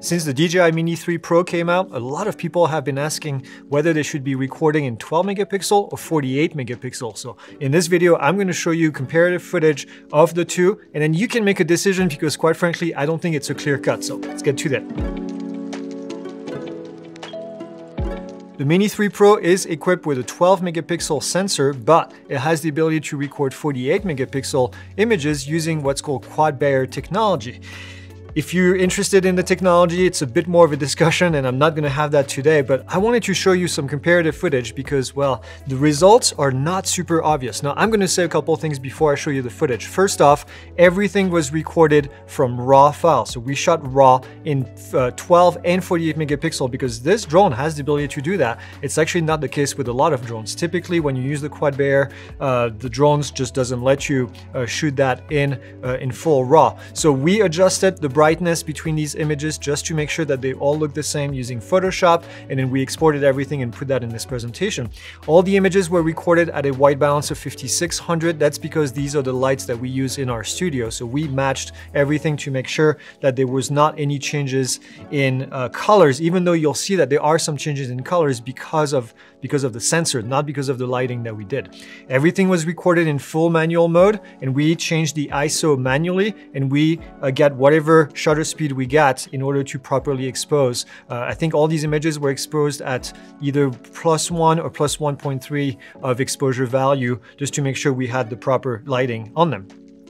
Since the DJI Mini 3 Pro came out, a lot of people have been asking whether they should be recording in 12 megapixel or 48 megapixel. So in this video, I'm going to show you comparative footage of the two, and then you can make a decision because quite frankly, I don't think it's a clear cut. So let's get to that. The Mini 3 Pro is equipped with a 12 megapixel sensor, but it has the ability to record 48 megapixel images using what's called quad Bayer technology. If you're interested in the technology, it's a bit more of a discussion and I'm not going to have that today, but I wanted to show you some comparative footage because, well, the results are not super obvious. Now, I'm going to say a couple of things before I show you the footage. First off, everything was recorded from raw files. So we shot raw in 12 and 48 megapixel because this drone has the ability to do that. It's actually not the case with a lot of drones. Typically, when you use the quad Bayer, the drones just doesn't let you shoot that in full raw. So we adjusted the brightness between these images just to make sure that they all look the same using Photoshop, and then we exported everything and put that in this presentation. All the images were recorded at a white balance of 5600. That's because these are the lights that we use in our studio. So we matched everything to make sure that there was not any changes in colors, even though you'll see that there are some changes in colors because of the sensor, not because of the lighting that we did. Everything was recorded in full manual mode, and we changed the ISO manually, and we get whatever shutter speed we got in order to properly expose. I think all these images were exposed at either +1 or +1.3 of exposure value, just to make sure we had the proper lighting on them.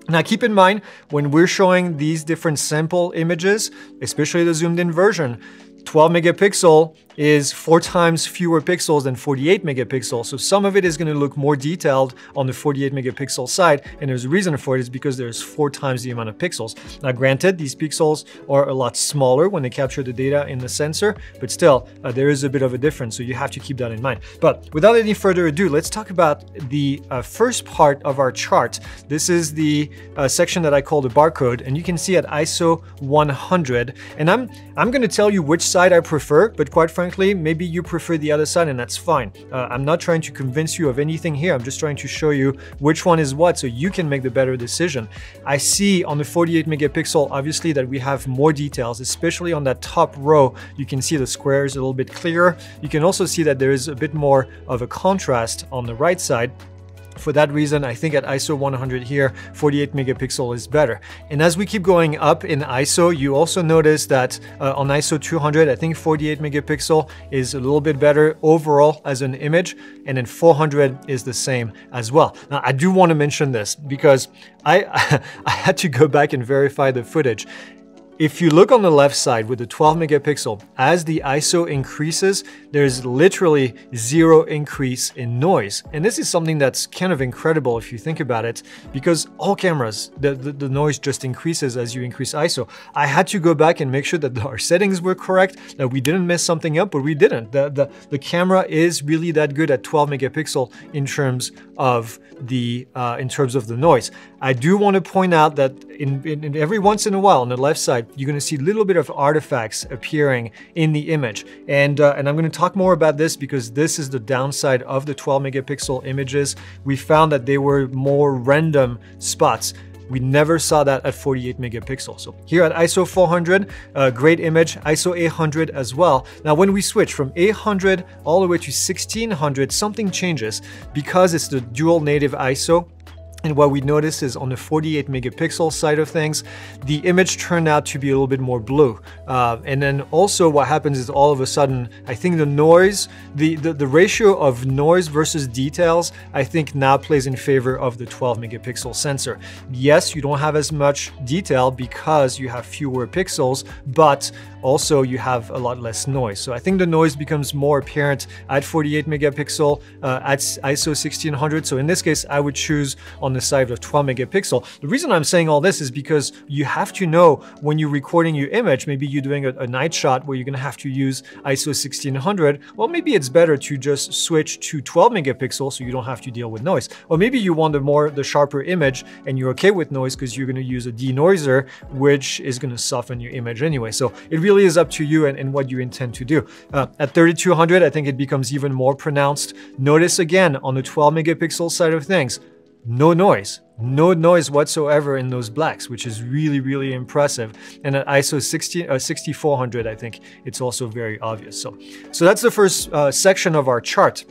Now keep in mind, when we're showing these different sample images, especially the zoomed in version, 12 megapixel is 4 times fewer pixels than 48 megapixel. So some of it is going to look more detailed on the 48 megapixel side. And there's a reason for it, is because there's 4 times the amount of pixels. Now granted, these pixels are a lot smaller when they capture the data in the sensor, but still there is a bit of a difference. So you have to keep that in mind. But without any further ado, let's talk about the first part of our chart. This is the section that I call the barcode, and you can see at ISO 100. And I'm going to tell you which side I prefer, but quite frankly, maybe you prefer the other side, and that's fine. I'm not trying to convince you of anything here. I'm just trying to show you which one is what so you can make the better decision. I see on the 48 megapixel, obviously, that we have more details, especially on that top row. You can see the squares a little bit clearer. You can also see that there is a bit more of a contrast on the right side. For that reason, I think at ISO 100 here, 48 megapixel is better. And as we keep going up in ISO, you also notice that on ISO 200, I think 48 megapixel is a little bit better overall as an image, and then 400 is the same as well. Now, I do want to mention this because I had to go back and verify the footage. If you look on the left side with the 12 megapixel, as the ISO increases, there's literally 0 increase in noise. And this is something that's kind of incredible if you think about it, because all cameras, the noise just increases as you increase ISO. I had to go back and make sure that our settings were correct, that we didn't mess something up, but we didn't. The camera is really that good at 12 megapixel in terms of the noise. I do want to point out that in every once in a while on the left side, you're going to see a little bit of artifacts appearing in the image. And I'm going to talk more about this because this is the downside of the 12 megapixel images. We found that they were more random spots. We never saw that at 48 megapixel. So here at ISO 400, great image, ISO 800 as well. Now, when we switch from 800 all the way to 1600, something changes because it's the dual native ISO. And what we notice is on the 48 megapixel side of things, the image turned out to be a little bit more blue. And then also what happens is all of a sudden, I think the noise, the ratio of noise versus details, I think now plays in favor of the 12 megapixel sensor. Yes, you don't have as much detail because you have fewer pixels, but also you have a lot less noise. So I think the noise becomes more apparent at 48 megapixel, at ISO 1600. So in this case, I would choose on the side of 12 megapixel. The reason I'm saying all this is because you have to know when you're recording your image, maybe you're doing a night shot where you're going to have to use ISO 1600. Well, maybe it's better to just switch to 12 megapixel so you don't have to deal with noise. Or maybe you want the sharper image and you're okay with noise because you're going to use a denoiser, which is going to soften your image anyway. So it really is up to you and what you intend to do. At 3200, I think it becomes even more pronounced. Notice again on the 12 megapixel side of things, no noise. No noise whatsoever in those blacks, which is really, really impressive. And at ISO 6400, I think it's also very obvious. So that's the first section of our chart.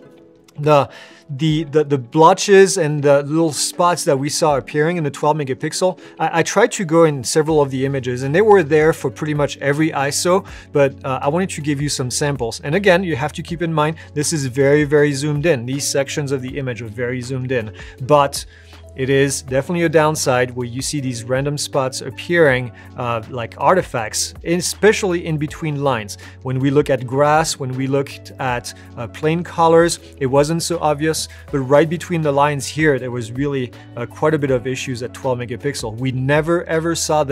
The blotches and the little spots that we saw appearing in the 12 megapixel, I tried to go in several of the images and they were there for pretty much every ISO, but I wanted to give you some samples. And again, you have to keep in mind, this is very, very zoomed in. These sections of the image are very zoomed in, but it is definitely a downside where you see these random spots appearing like artifacts, especially in between lines. When we look at grass, when we looked at plain colors, it wasn't so obvious, but right between the lines here, there was really quite a bit of issues at 12 megapixel. We never ever saw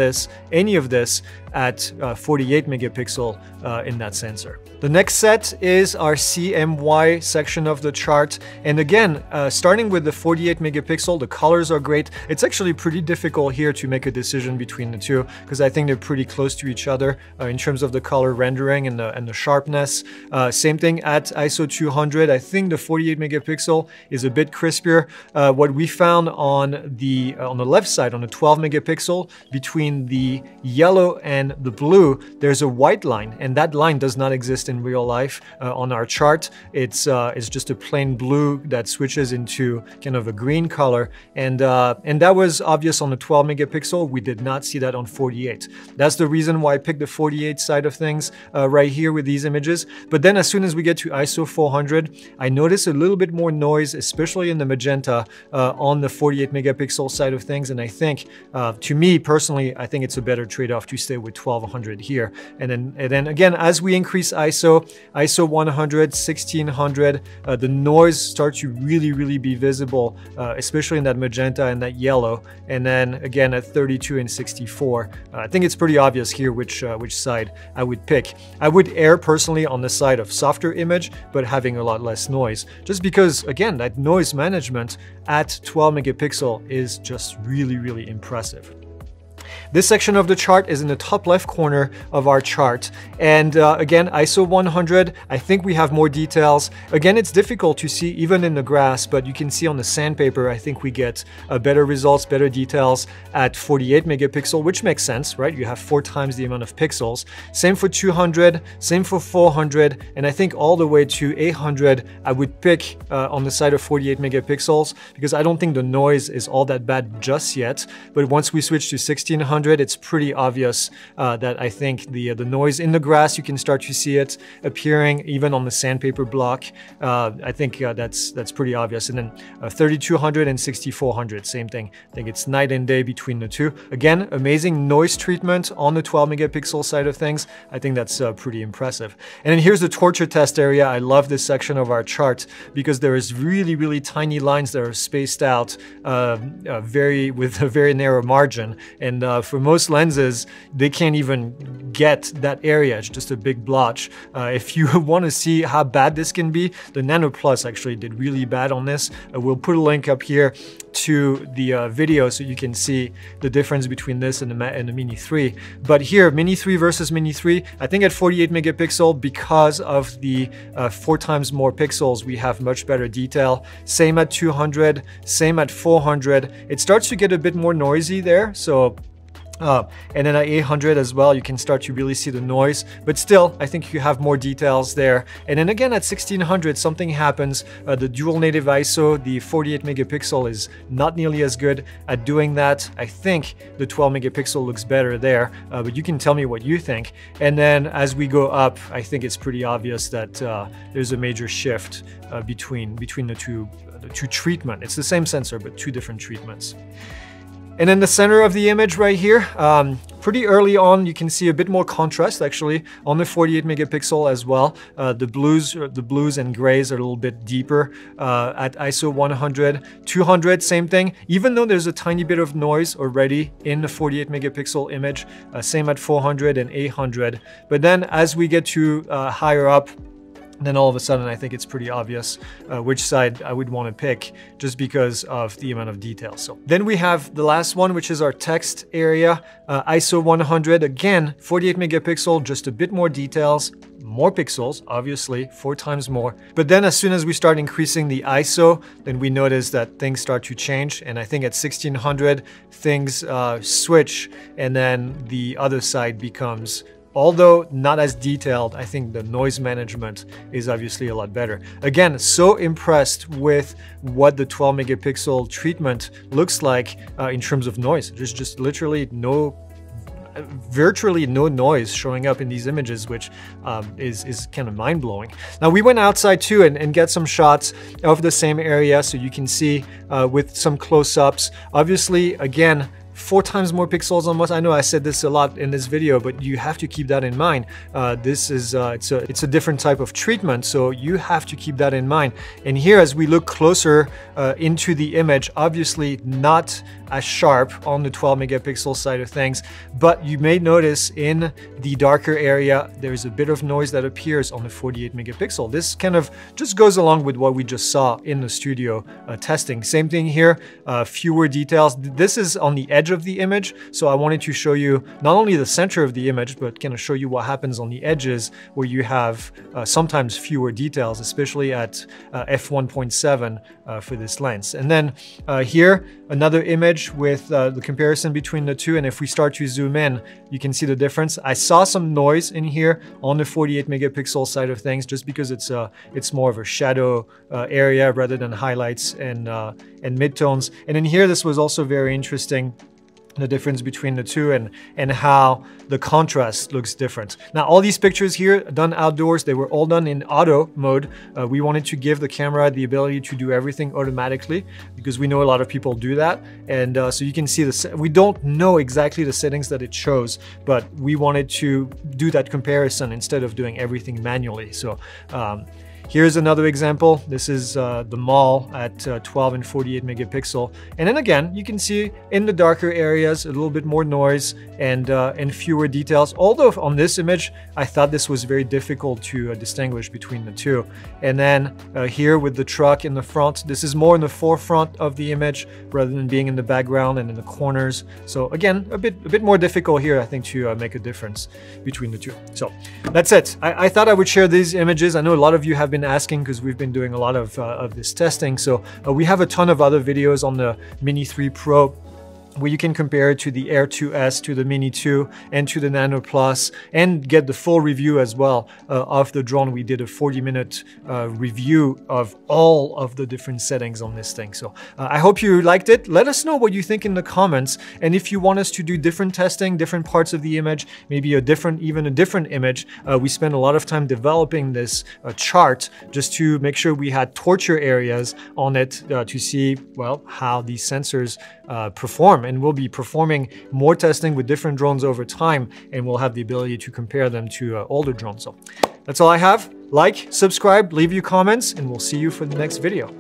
any of this at 48 megapixel in that sensor. The next set is our CMY section of the chart. And again, starting with the 48 megapixel, the colors are great. It's actually pretty difficult here to make a decision between the two because I think they're pretty close to each other in terms of the color rendering and the sharpness. Same thing at ISO 200. I think the 48 megapixel is a bit crispier. What we found on the left side, on the 12 megapixel, between the yellow and the blue, there's a white line, and that line does not exist in real life on our chart. It's just a plain blue that switches into kind of a green color, and that was obvious on the 12 megapixel. We did not see that on 48. That's the reason why I picked the 48 side of things right here with these images. But then as soon as we get to ISO 400, I notice a little bit more noise, especially in the magenta on the 48 megapixel side of things. And I think, to me personally, I think it's a better trade-off to stay with 1200 here. And then again, as we increase ISO 100, 1600, the noise starts to really be visible, especially in that magenta and that yellow. And then again at 32 and 64, I think it's pretty obvious here which side I would pick. I would err personally on the side of softer image, but having a lot less noise, just because again, that noise management at 12 megapixel is just really impressive. This section of the chart is in the top left corner of our chart. And again, ISO 100, I think we have more details. Again, it's difficult to see even in the grass, but you can see on the sandpaper, I think we get better results, better details at 48 megapixel, which makes sense, right? You have 4 times the amount of pixels. Same for 200, same for 400, and I think all the way to 800, I would pick on the side of 48 megapixels because I don't think the noise is all that bad just yet. But once we switch to 1600, it's pretty obvious that I think the noise in the grass, you can start to see it appearing even on the sandpaper block. I think that's pretty obvious. And then 3200 and 6400, same thing. I think it's night and day between the two. Again, amazing noise treatment on the 12 megapixel side of things. I think that's pretty impressive. And then here's the torture test area. I love this section of our chart because there is really tiny lines that are spaced out with a very narrow margin. And for most lenses, they can't even get that area. It's just a big blotch. If you want to see how bad this can be, the Nano Plus actually did really bad on this. We'll put a link up here to the video so you can see the difference between this and the Mini 3. But here, Mini 3 versus Mini 3, I think at 48 megapixel, because of the 4 times more pixels, we have much better detail. Same at 200, same at 400. It starts to get a bit more noisy there, so and then at 800 as well, you can start to really see the noise, but still, I think you have more details there. And then again, at 1600, something happens. The dual native ISO, the 48 megapixel is not nearly as good at doing that. I think the 12 megapixel looks better there, but you can tell me what you think. And then as we go up, I think it's pretty obvious that there's a major shift between the two treatments. It's the same sensor, but 2 different treatments. And in the center of the image right here, pretty early on, you can see a bit more contrast actually on the 48 megapixel as well. The blues and grays are a little bit deeper at ISO 100. 200, same thing. Even though there's a tiny bit of noise already in the 48 megapixel image, same at 400 and 800. But then as we get to higher up, then all of a sudden, I think it's pretty obvious which side I would want to pick just because of the amount of detail. So then we have the last one, which is our text area, ISO 100. Again, 48 megapixel, just a bit more details, more pixels, obviously, 4 times more. But then as soon as we start increasing the ISO, then we notice that things start to change. And I think at 1600, things switch, and then the other side becomes, although not as detailed, I think the noise management is obviously a lot better. Again, so impressed with what the 12 megapixel treatment looks like in terms of noise. There's just literally virtually no noise showing up in these images, which is kind of mind-blowing. Now we went outside too and get some shots of the same area, so you can see with some close-ups. Obviously, again, 4 times more pixels almost. I know I said this a lot in this video, but you have to keep that in mind. This is it's a different type of treatment, so you have to keep that in mind. And here, as we look closer into the image, obviously not as sharp on the 12 megapixel side of things, but you may notice in the darker area, there's a bit of noise that appears on the 48 megapixel. This kind of just goes along with what we just saw in the studio testing. Same thing here, fewer details. This is on the edge of the image, so I wanted to show you not only the center of the image, but kind of show you what happens on the edges where you have sometimes fewer details, especially at f1.7 for this lens. And then here, another image with the comparison between the two, and if we start to zoom in, you can see the difference. I saw some noise in here on the 48 megapixel side of things, just because it's more of a shadow area rather than highlights and midtones. And in here, this was also very interesting, the difference between the two and how the contrast looks different. Now, all these pictures here done outdoors, they were all done in auto mode. We wanted to give the camera the ability to do everything automatically, because we know a lot of people do that. And so you can see we don't know exactly the settings that it shows, but we wanted to do that comparison instead of doing everything manually. So here's another example. This is the mall at 12 and 48 megapixel. And then again, you can see in the darker areas, a little bit more noise and fewer details. Although on this image, I thought this was very difficult to distinguish between the two. And then here with the truck in the front, this is more in the forefront of the image rather than being in the background and in the corners. So again, a bit more difficult here, I think, to make a difference between the two. So that's it. I thought I would share these images. I know a lot of you have been asking, because we've been doing a lot of this testing. So we have a ton of other videos on the Mini 3 Pro, where you can compare it to the Air 2S, to the Mini 2, and to the Nano Plus, and get the full review as well of the drone. We did a 40-minute review of all of the different settings on this thing. So I hope you liked it. Let us know what you think in the comments, and if you want us to do different testing, different parts of the image, maybe even a different image. We spent a lot of time developing this chart just to make sure we had torture areas on it to see, well, how these sensors perform. And we'll be performing more testing with different drones over time, and we'll have the ability to compare them to older drones. So that's all I have. Like, subscribe, leave your comments, and we'll see you for the next video.